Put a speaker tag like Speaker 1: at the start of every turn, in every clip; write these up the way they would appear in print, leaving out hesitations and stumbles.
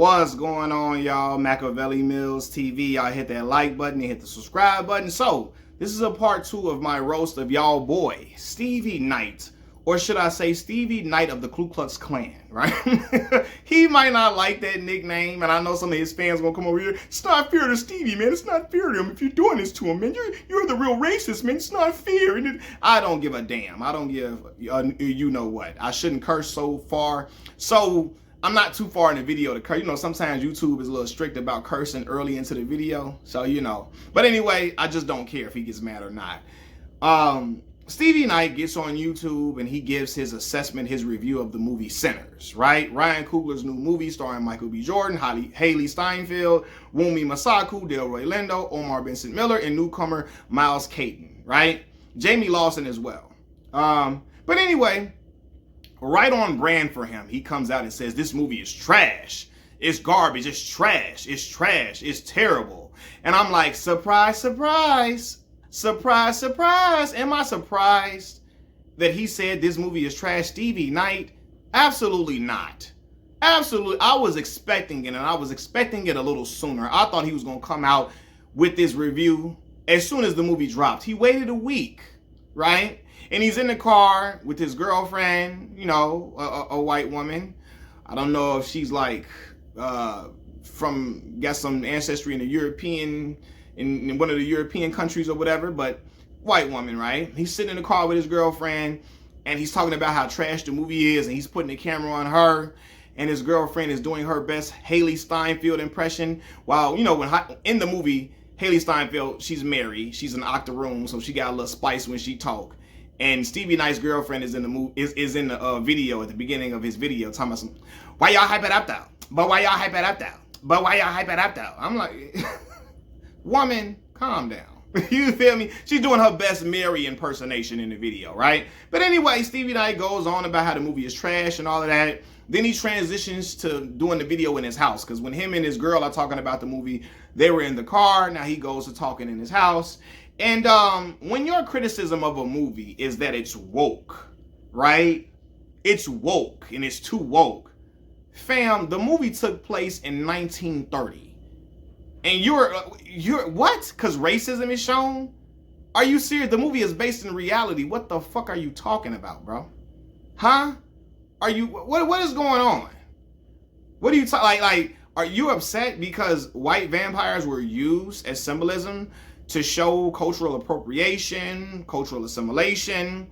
Speaker 1: What's going on, y'all? Machiavelli Mills TV. Y'all hit that like button and hit the subscribe button. So, this is a part 2 of my roast of y'all boy, Stevie Knight. Or should I say Stevie Knight of the Ku Klux Klan, right? He might not like that nickname, and I know some of his fans are going to come over here. It's not fair to Stevie, man. It's not fair to him if you're doing this to him, man. You're the real racist, man. It's not fair. And I don't give a damn. I don't give you know what. I shouldn't curse so far. So, I'm not too far in the video to curse. You know, sometimes YouTube is a little strict about cursing early into the video. So, you know. But anyway, I just don't care if he gets mad or not. Stevie Knight gets on YouTube and he gives his assessment, his review of the movie Sinners, right? Ryan Coogler's new movie starring Michael B. Jordan, Haley Steinfeld, Wunmi Masaku, Delroy Lindo, Omar Benson Miller, and newcomer Miles Caton, right? Jamie Lawson as well. But anyway, right on brand for him, he comes out and says this movie is trash. It's garbage. It's trash. It's trash. It's terrible. And I'm like, surprise, surprise. Surprise, surprise. Am I surprised that he said this movie is trash? Stevie Knight? Absolutely not. Absolutely. I was expecting it, and I was expecting it a little sooner. I thought he was going to come out with this review as soon as the movie dropped. He waited a week, right? And he's in the car with his girlfriend, you know, a white woman. I don't know if she's like got some ancestry in the European, in one of the European countries or whatever, but white woman, right? He's sitting in the car with his girlfriend and he's talking about how trash the movie is, and he's putting the camera on her, and his girlfriend is doing her best Haley Steinfeld impression. While, you know, when in the movie, Haley Steinfeld, she's married, she's an octoroon, so she got a little spice when she talk. And Stevie Knight's girlfriend is in the movie, is in the video at the beginning of his video, talking about some, why y'all hype it up though? But why y'all hype it up though? But why y'all hype it up though? I'm like, woman, calm down. You feel me? She's doing her best Mary impersonation in the video, right? But anyway, Stevie Knight goes on about how the movie is trash and all of that. Then he transitions to doing the video in his house, because when him and his girl are talking about the movie, they were in the car. Now he goes to talking in his house. And when your criticism of a movie is that it's woke, right? It's woke and it's too woke. Fam, the movie took place in 1930. And you're what? Because racism is shown? Are you serious? The movie is based in reality. What the fuck are you talking about, bro? Huh? Are you, what is going on? What are you talking, like, are you upset because white vampires were used as symbolism to show cultural appropriation, cultural assimilation,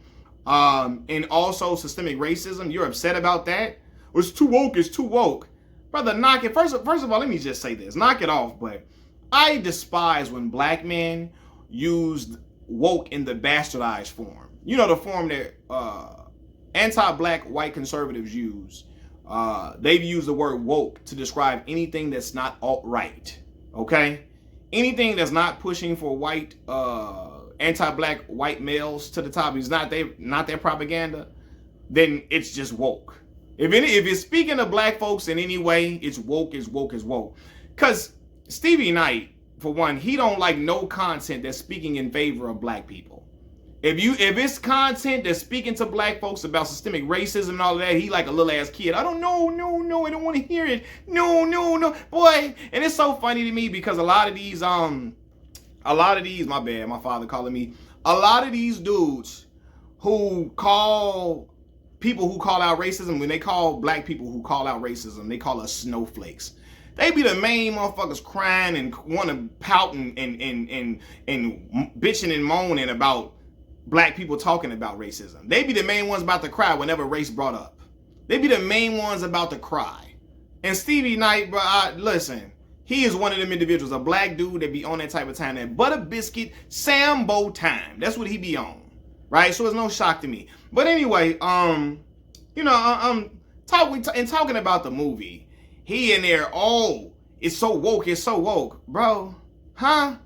Speaker 1: and also systemic racism? You're upset about that? Well, it's too woke, it's too woke. Brother, knock it. First of all, let me just say this. Knock it off, but I despise when black men used woke in the bastardized form. You know, the form that anti-black white conservatives use. They've used the word woke to describe anything that's not alt-right, okay? Anything that's not pushing for white, anti-black white males to the top, is not their propaganda, then it's just woke. If it's speaking to black folks in any way, it's woke, it's woke, it's woke. Because Stevie Knight, for one, he don't like no content that's speaking in favor of black people. If it's content that's speaking to black folks about systemic racism and all of that, he like a little ass kid. I don't know, no, I don't want to hear it. No, boy. And it's so funny to me because a lot of these, my bad, my father calling me, a lot of these dudes who call people who call out racism, when they call black people who call out racism, they call us snowflakes. They be the main motherfuckers crying and want to pout and bitching and moaning about black people talking about racism. They be the main ones about to cry whenever race brought up. They be the main ones about to cry. And Stevie Knight, bro, listen, he is one of them individuals, a black dude that be on that type of time, that butter biscuit Sambo time. That's what he be on, right? So it's no shock to me. But anyway, you know, I'm talking about the movie. He in there, oh, it's so woke, bro. Huh?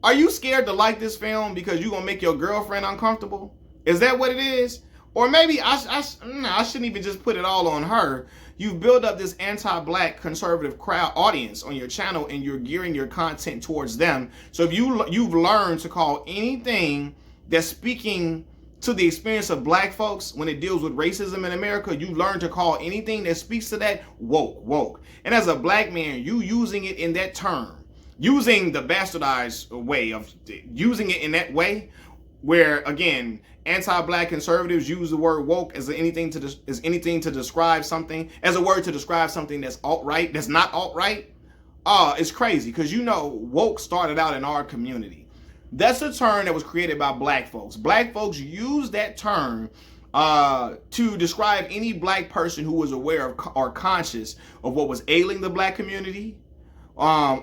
Speaker 1: Are you scared to like this film because you gonna make your girlfriend uncomfortable? Is that what it is? Or maybe I shouldn't even just put it all on her. You've built up this anti-black conservative crowd audience on your channel, and you're gearing your content towards them. So if you've learned to call anything that's speaking to the experience of black folks when it deals with racism in America, you learn to call anything that speaks to that woke. And as a black man, you using it in that term, using the bastardized way of using it in that way, where again, anti-black conservatives use the word woke as anything to describe something, as a word to describe something that's alt-right, that's not alt-right. It's crazy because woke started out in our community. That's a term that was created by black folks. Black folks use that term to describe any black person who was aware of or conscious of what was ailing the black community, what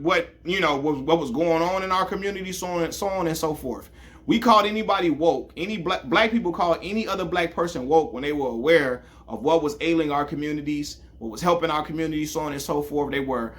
Speaker 1: was going on in our community, so on and so forth. We called anybody woke. Any black people called any other black person woke when they were aware of what was ailing our communities, what was helping our community, so on and so forth. They were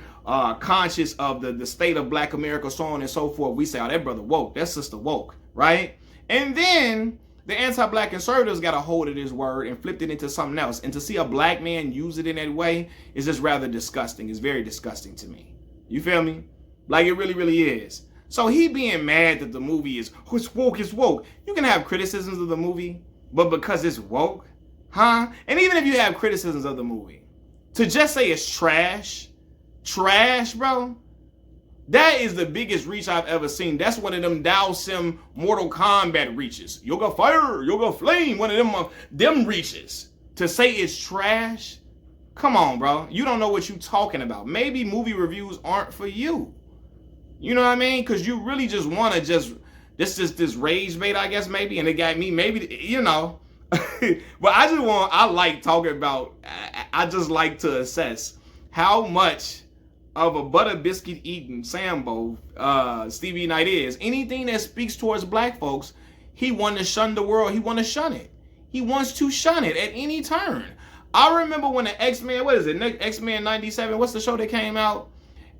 Speaker 1: conscious of the state of black America, so on and so forth. We say, oh, that brother woke, that sister woke, right? And then the anti-black conservatives got a hold of this word and flipped it into something else. And to see a black man use it in that way is just rather disgusting. It's very disgusting to me. You feel me? Like, it really, really is. So he being mad that the movie is, oh, it's woke, it's woke. You can have criticisms of the movie, but because it's woke, huh? And even if you have criticisms of the movie, to just say it's trash, bro, that is the biggest reach I've ever seen. That's one of them Dow Sim Mortal Kombat reaches. Yoga fire, yoga flame, one of them reaches. To say it's trash, come on, bro. You don't know what you're talking about. Maybe movie reviews aren't for you. You know what I mean? Because you really just want to this rage bait, I guess, maybe. And it got me, maybe, you know. But I like talking about, I just like to assess how much of a butter biscuit eating Sambo Stevie Knight is. Anything that speaks towards black folks, he want to shun the world. He want to shun it. He wants to shun it at any turn. I remember when the X-Men, what is it? X-Men 97, what's the show that came out?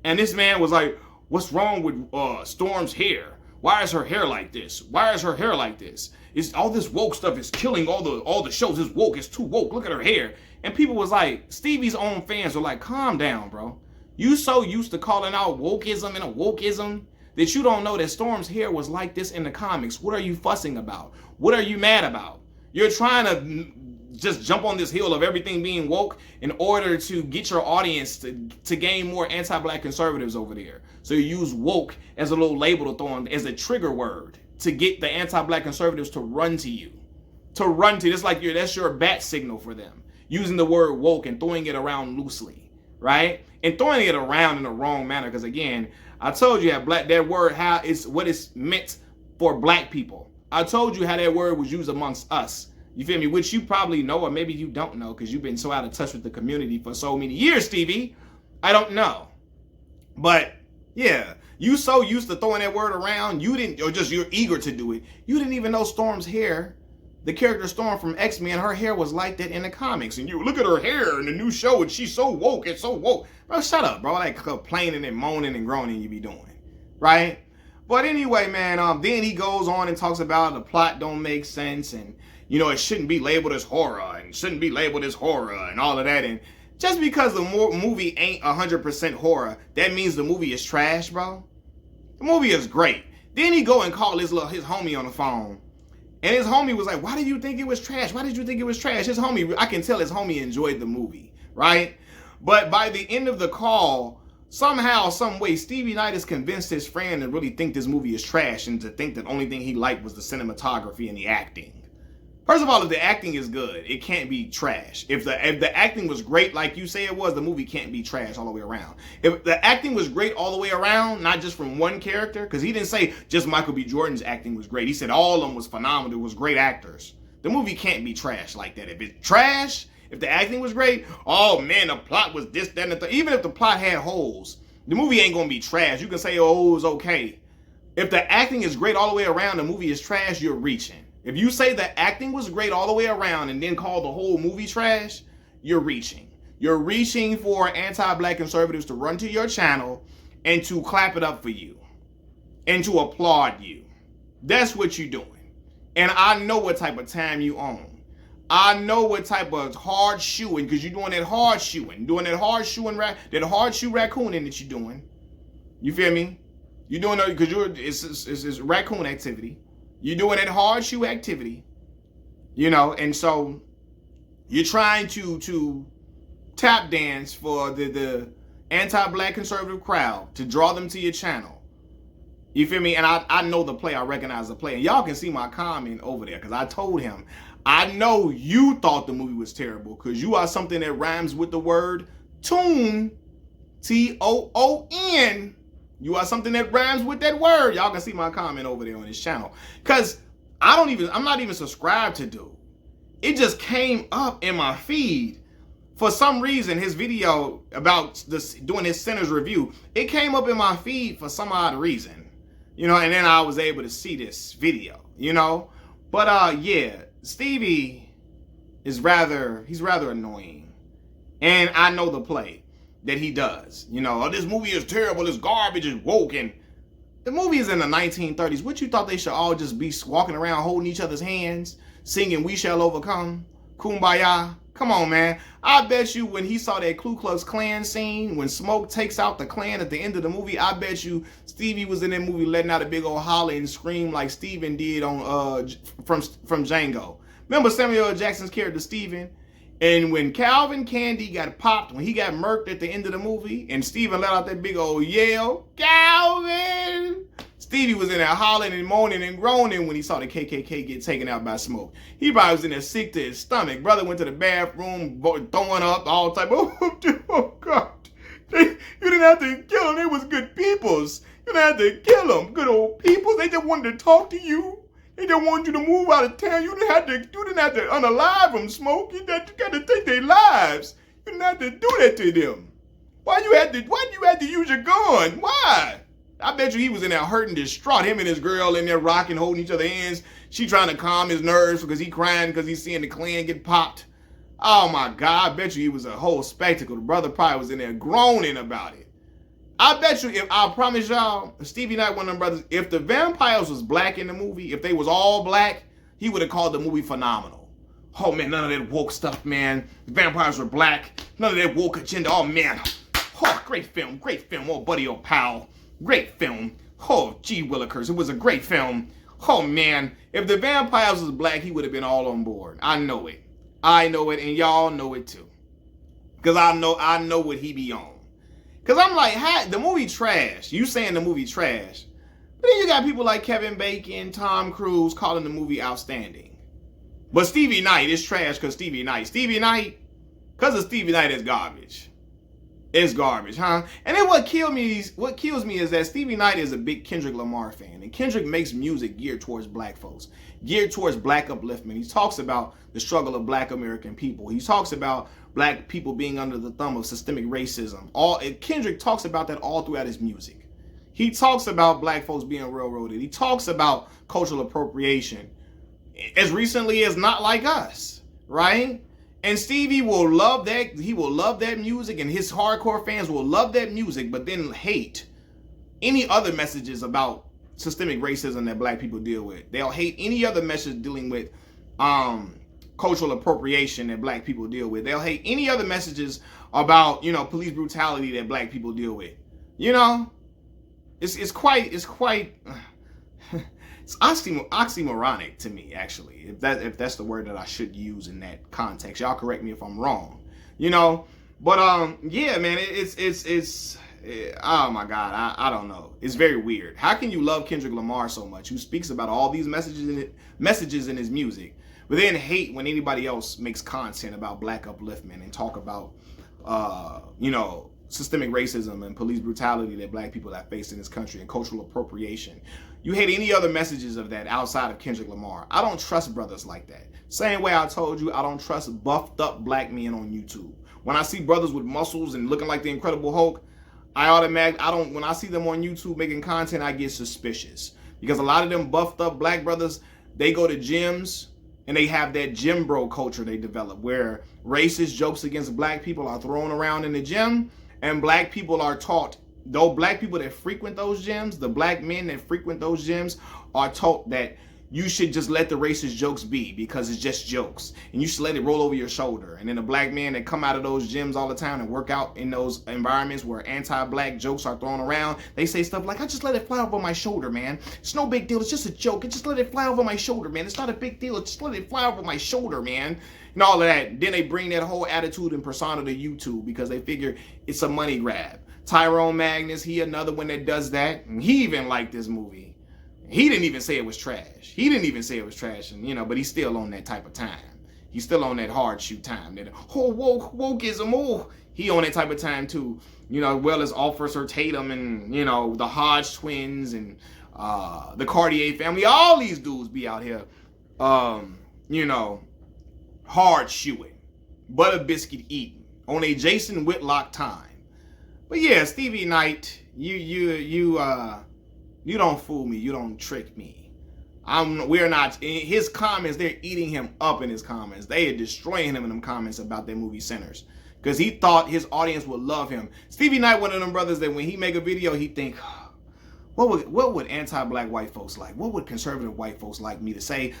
Speaker 1: And this man was like, what's wrong with Storm's hair? Why is her hair like this? Why is her hair like this? Is all this woke stuff is killing all the shows. It's woke. It's too woke. Look at her hair. And people was like, Stevie's own fans were like, calm down, bro. You so used to calling out wokeism and a wokeism that you don't know that Storm's hair was like this in the comics. What are you fussing about? What are you mad about? You're trying to just jump on this hill of everything being woke in order to get your audience to gain more anti-black conservatives over there. So you use woke as a little label to throw on as a trigger word to get the anti-black conservatives to run to you. It's like that's your bat signal for them. Using the word woke and throwing it around loosely, right? And throwing it around in the wrong manner. Because again, I told you that word, how it's what it's meant for black people. I told you how that word was used amongst us. You feel me? Which you probably know, or maybe you don't know because you've been so out of touch with the community for so many years, Stevie. I don't know. But yeah, you so used to throwing that word around, you're eager to do it. You didn't even know Storm's hair, the character Storm from X-Men, her hair was like that in the comics. And you look at her hair in the new show and she's so woke, it's so woke. Bro, shut up, bro. Like complaining and moaning and groaning you be doing, right? But anyway, man, then he goes on and talks about the plot don't make sense and, you know, it shouldn't be labeled as horror and all of that. And just because the movie ain't 100% horror, that means the movie is trash, bro. The movie is great. Then he go and call his homie on the phone. And his homie was like, why did you think it was trash? Why did you think it was trash? His homie, I can tell his homie enjoyed the movie, right? But by the end of the call, somehow, some way, Stevie Knight has convinced his friend to really think this movie is trash and to think that the only thing he liked was the cinematography and the acting. First of all, if the acting is good, it can't be trash. If the acting was great like you say it was, the movie can't be trash all the way around. If the acting was great all the way around, not just from one character, because he didn't say just Michael B. Jordan's acting was great. He said all of them was phenomenal. It was great actors. The movie can't be trash like that. If it's trash, if the acting was great, oh man, the plot was this, that, and the third. Even if the plot had holes, the movie ain't going to be trash. You can say, oh, it was okay. If the acting is great all the way around, the movie is trash, you're reaching. If you say the acting was great all the way around and then call the whole movie trash, you're reaching. You're reaching for anti-black conservatives to run to your channel and to clap it up for you and to applaud you. That's what you're doing. And I know what type of time you own. I know what type of hard shoeing, because you're doing that hard shoeing, that hard shoe raccooning that you're doing. You feel me? You're doing it because it's raccoon activity. You're doing that hard shoe activity, you know, and so you're trying to tap dance for the anti-black conservative crowd to draw them to your channel. You feel me? And I know the play. I recognize the play. And y'all can see my comment over there because I told him, I know you thought the movie was terrible because you are something that rhymes with the word toon, Toon. You are something that rhymes with that word. Y'all can see my comment over there on his channel. Because I'm not even subscribed to dude. It just came up in my feed. For some reason, his video about doing his Sinners review, it came up in my feed for some odd reason. You know, and then I was able to see this video, you know. But yeah, Stevie is rather annoying. And I know the play that he does. You know, oh, this movie is terrible, it's garbage, it's woke. And the movie is in the 1930s. What you thought they should all just be walking around holding each other's hands, singing We Shall Overcome, Kumbaya? Come on, man. I bet you when he saw that Ku Klux Klan scene, when Smoke takes out the Klan at the end of the movie, I bet you Stevie was in that movie letting out a big old holler and scream like Steven did on from Django. Remember Samuel L. Jackson's character Steven? And when Calvin Candy got popped, when he got murked at the end of the movie, and Steven let out that big old yell, Calvin! Stevie was in there hollering and moaning and groaning when he saw the KKK get taken out by Smoke. He probably was in there sick to his stomach. Brother went to the bathroom, throwing up all type of, oh God. You didn't have to kill them. They was good peoples. You didn't have to kill them. Good old peoples. They just wanted to talk to you. They just wanted you to move out of town. You didn't have to unalive them, Smoke. You got to take their lives. You didn't have to do that to them. Why you had to use your gun? Why? I bet you he was in there hurting, distraught. Him and his girl in there rocking, holding each other's hands. She trying to calm his nerves because he crying because he's seeing the Klan get popped. Oh my God, I bet you he was a whole spectacle. The brother probably was in there groaning about it. I bet you, I promise y'all, Stevie Knight, one of them brothers, if the vampires was black in the movie, if they was all black, he would have called the movie phenomenal. Oh man, none of that woke stuff, man. The vampires were black. None of that woke agenda. Oh man. Oh, great film. Oh, buddy, oh, pal. Great film. Oh, gee willikers. It was a great film. Oh, man. If the vampires was black, he would have been all on board. I know it. And y'all know it too. Because I know what he be on. Because I'm like, the movie trash. You saying the movie trash. But then you got people like Kevin Bacon, Tom Cruise calling the movie outstanding. But Stevie Knight is trash because Stevie Knight, because of Stevie Knight is garbage. It's garbage, huh? And then what kills me is that Stevie Knight is a big Kendrick Lamar fan. And Kendrick makes music geared towards black folks, geared towards black upliftment. He talks about the struggle of black American people. He talks about black people being under the thumb of systemic racism. Kendrick talks about that all throughout his music. He talks about black folks being railroaded. He talks about cultural appropriation. As recently as Not Like Us, right? And Stevie will love that. He will love that music, and his hardcore fans will love that music, but then hate any other messages about systemic racism that black people deal with. They'll hate any other message dealing with cultural appropriation that black people deal with. They'll hate any other messages about, police brutality that black people deal with. It's quite it's oxymoronic to me, actually, if that's the word that I should use in that context. Y'all correct me if I'm wrong, But yeah, man, it's oh my God, I don't know. It's very weird. How can you love Kendrick Lamar so much, who speaks about all these messages in his music, but then hate when anybody else makes content about black upliftment and talk about systemic racism and police brutality that black people have faced in this country and cultural appropriation? You hate any other messages of that outside of Kendrick Lamar. I don't trust brothers like that. Same way I told you I don't trust buffed up black men on YouTube. When I see brothers with muscles and looking like the Incredible Hulk, when I see them on YouTube making content, I get suspicious. Because a lot of them buffed up black brothers, they go to gyms and they have that gym bro culture they develop where racist jokes against black people are thrown around in the gym. And black people are taught, though black people that frequent those gyms, the black men that frequent those gyms are taught that you should just let the racist jokes be because it's just jokes. And you should let it roll over your shoulder. And then the black men that come out of those gyms all the time and work out in those environments where anti-black jokes are thrown around, they say stuff like, I just let it fly over my shoulder, man. It's no big deal. It's just a joke. I just let it fly over my shoulder, man. It's not a big deal. Just let it fly over my shoulder, man. And all of that. Then they bring that whole attitude and persona to YouTube because they figure it's a money grab. Tyrone Magnus, he another one that does that. And he even liked this movie. He didn't even say it was trash. He didn't even say it was trash, and but he's still on that type of time. He's still on that hard shoe time. That wokeism, he on that type of time too. Well as Officer Tatum and the Hodge twins and the Cartier family. All these dudes be out here, hard shoeing, butter biscuit eating on a Jason Whitlock time. But yeah, Stevie Knight, you don't fool me. You don't trick me. We're not, in his comments, they're eating him up in his comments. They are destroying him in them comments about their movie Sinners. Because he thought his audience would love him. Stevie Knight, one of them brothers that when he make a video, he think, what would anti-black white folks like? What would conservative white folks like me to say?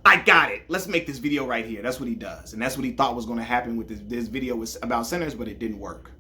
Speaker 1: I got it. Let's make this video right here. That's what he does. And that's what he thought was going to happen with this video about Sinners, but it didn't work.